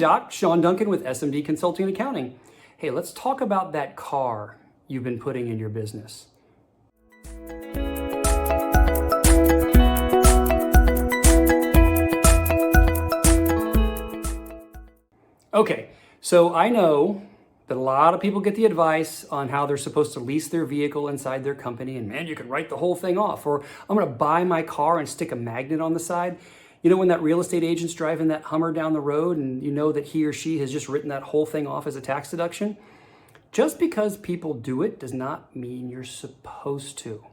Doc, Sean Duncan with SMD Consulting and Accounting. Hey, let's talk about that car you've been putting in your business. Okay, so I know that a lot of people get the advice on how they're supposed to lease their vehicle inside their company, and man, you can write the whole thing off. Or I'm gonna buy my car and stick a magnet on the side. You know when that real estate agent's driving that Hummer down the road and you know that he or she has just written that whole thing off as a tax deduction? Just because people do it does not mean you're supposed to.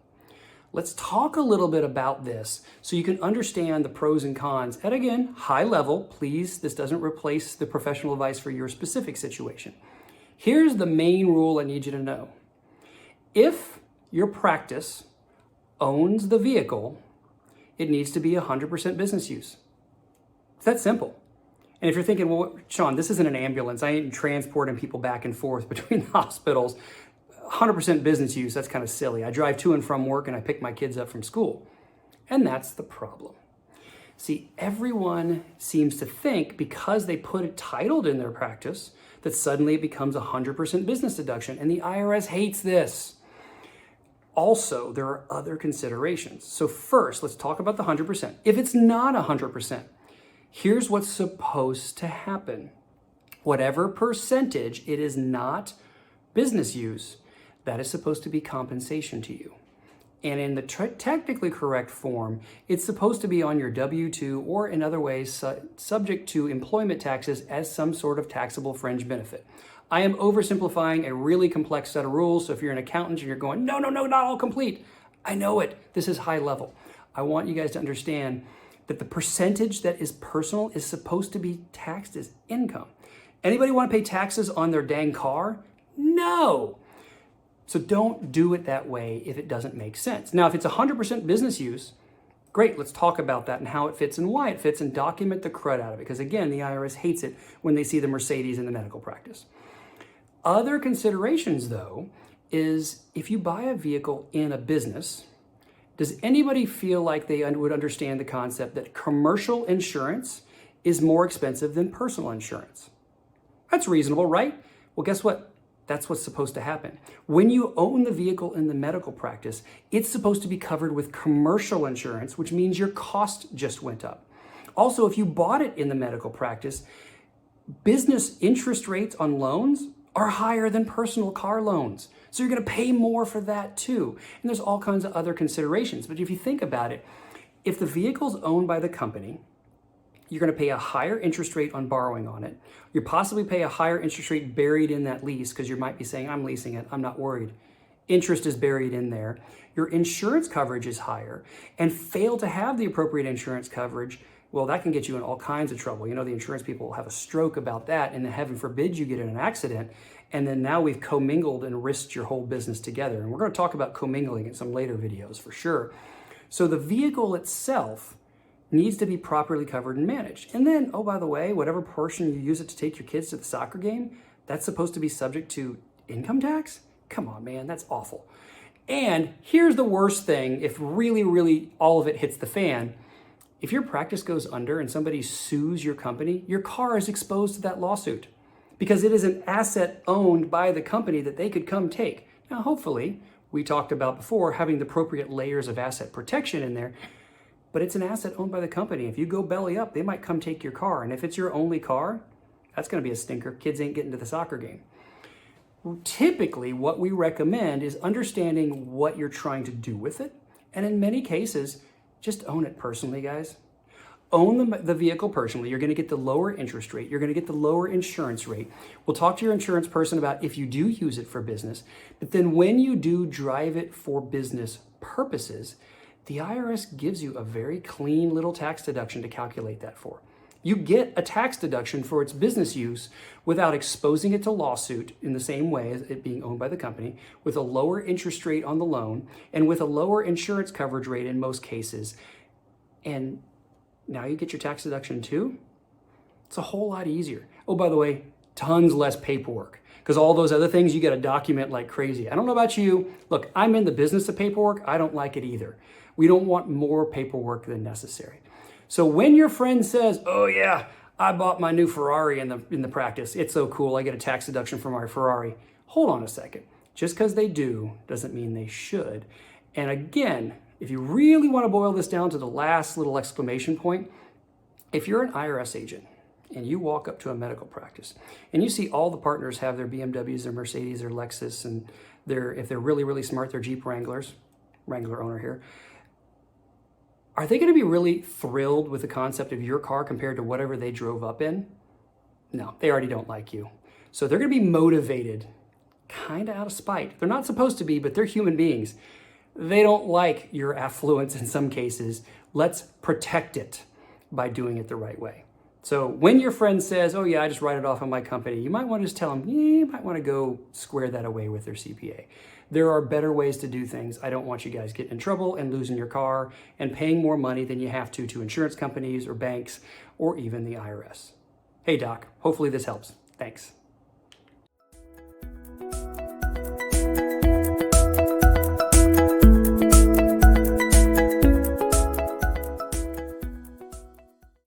Let's talk a little bit about this so you can understand the pros and cons. And again, high level, please, this doesn't replace the professional advice for your specific situation. Here's the main rule I need you to know. If your practice owns the vehicle, it needs to be 100% business use. It's that simple. And if you're thinking, well, Sean, this isn't an ambulance. I ain't transporting people back and forth between hospitals. 100% business use, that's kind of silly. I drive to and from work and I pick my kids up from school. And that's the problem. See, everyone seems to think because they put it titled in their practice that suddenly it becomes 100% business deduction. And the IRS hates this. Also, there are other considerations. So first, let's talk about the 100%. If it's not 100%, here's what's supposed to happen. Whatever percentage it is not business use, that is supposed to be compensation to you. And in the technically correct form, it's supposed to be on your W-2 or in other ways subject to employment taxes as some sort of taxable fringe benefit. I am oversimplifying a really complex set of rules, so if you're an accountant and you're going, no, not all complete. I know it. This is high level. I want you guys to understand that the percentage that is personal is supposed to be taxed as income. Anybody want to pay taxes on their dang car? No. So don't do it that way if it doesn't make sense. Now, if it's 100% business use, great, let's talk about that and how it fits and why it fits and document the crud out of it. Because again, the IRS hates it when they see the Mercedes in the medical practice. Other considerations, though, is if you buy a vehicle in a business, does anybody feel like they would understand the concept that commercial insurance is more expensive than personal insurance? That's reasonable, right? Well, guess what? That's what's supposed to happen. When you own the vehicle in the medical practice, it's supposed to be covered with commercial insurance, which means your cost just went up. Also, if you bought it in the medical practice, business interest rates on loans are higher than personal car loans. So you're gonna pay more for that too. And there's all kinds of other considerations. But if you think about it, if the vehicle's owned by the company, you're gonna pay a higher interest rate on borrowing on it. You possibly pay a higher interest rate buried in that lease because you might be saying, I'm leasing it, I'm not worried. Interest is buried in there. Your insurance coverage is higher, and fail to have the appropriate insurance coverage, well, that can get you in all kinds of trouble. You know, the insurance people will have a stroke about that, and then heaven forbid you get in an accident, and then now we've commingled and risked your whole business together. And we're gonna talk about commingling in some later videos for sure. So the vehicle itself needs to be properly covered and managed. And then, oh, by the way, whatever portion you use it to take your kids to the soccer game, that's supposed to be subject to income tax? Come on, man, that's awful. And here's the worst thing, if really all of it hits the fan, if your practice goes under and somebody sues your company, your car is exposed to that lawsuit because it is an asset owned by the company that they could come take. Now, hopefully, we talked about before having the appropriate layers of asset protection in there, but it's an asset owned by the company. If you go belly up, they might come take your car. And if it's your only car, that's gonna be a stinker. Kids ain't getting to the soccer game. Typically, what we recommend is understanding what you're trying to do with it. And in many cases, just own it personally, guys. Own the vehicle personally. You're gonna get the lower interest rate. You're gonna get the lower insurance rate. We'll talk to your insurance person about if you do use it for business. But then when you do drive it for business purposes, the IRS gives you a very clean little tax deduction to calculate that for. You get a tax deduction for its business use without exposing it to lawsuit in the same way as it being owned by the company, with a lower interest rate on the loan, and with a lower insurance coverage rate in most cases. And now you get your tax deduction too? It's a whole lot easier. Oh, by the way, tons less paperwork, because all those other things you got to document like crazy. I don't know about you. Look, I'm in the business of paperwork. I don't like it either. We don't want more paperwork than necessary. So when your friend says, oh yeah, I bought my new Ferrari in the practice. It's so cool. I get a tax deduction for my Ferrari. Hold on a second. Just because they do doesn't mean they should. And again, if you really want to boil this down to the last little exclamation point, if you're an IRS agent and you walk up to a medical practice and you see all the partners have their BMWs, their Mercedes, their Lexus, and if they're really, really smart, their Jeep Wranglers, Wrangler owner here, are they going to be really thrilled with the concept of your car compared to whatever they drove up in? No, they already don't like you. So they're going to be motivated kind of out of spite. They're not supposed to be, but they're human beings. They don't like your affluence in some cases. Let's protect it by doing it the right way. So when your friend says, oh yeah, I just write it off on my company, you might want to just tell them, you might want to go square that away with their CPA. There are better ways to do things. I don't want you guys getting in trouble and losing your car and paying more money than you have to insurance companies or banks or even the IRS. Hey doc, hopefully this helps. Thanks.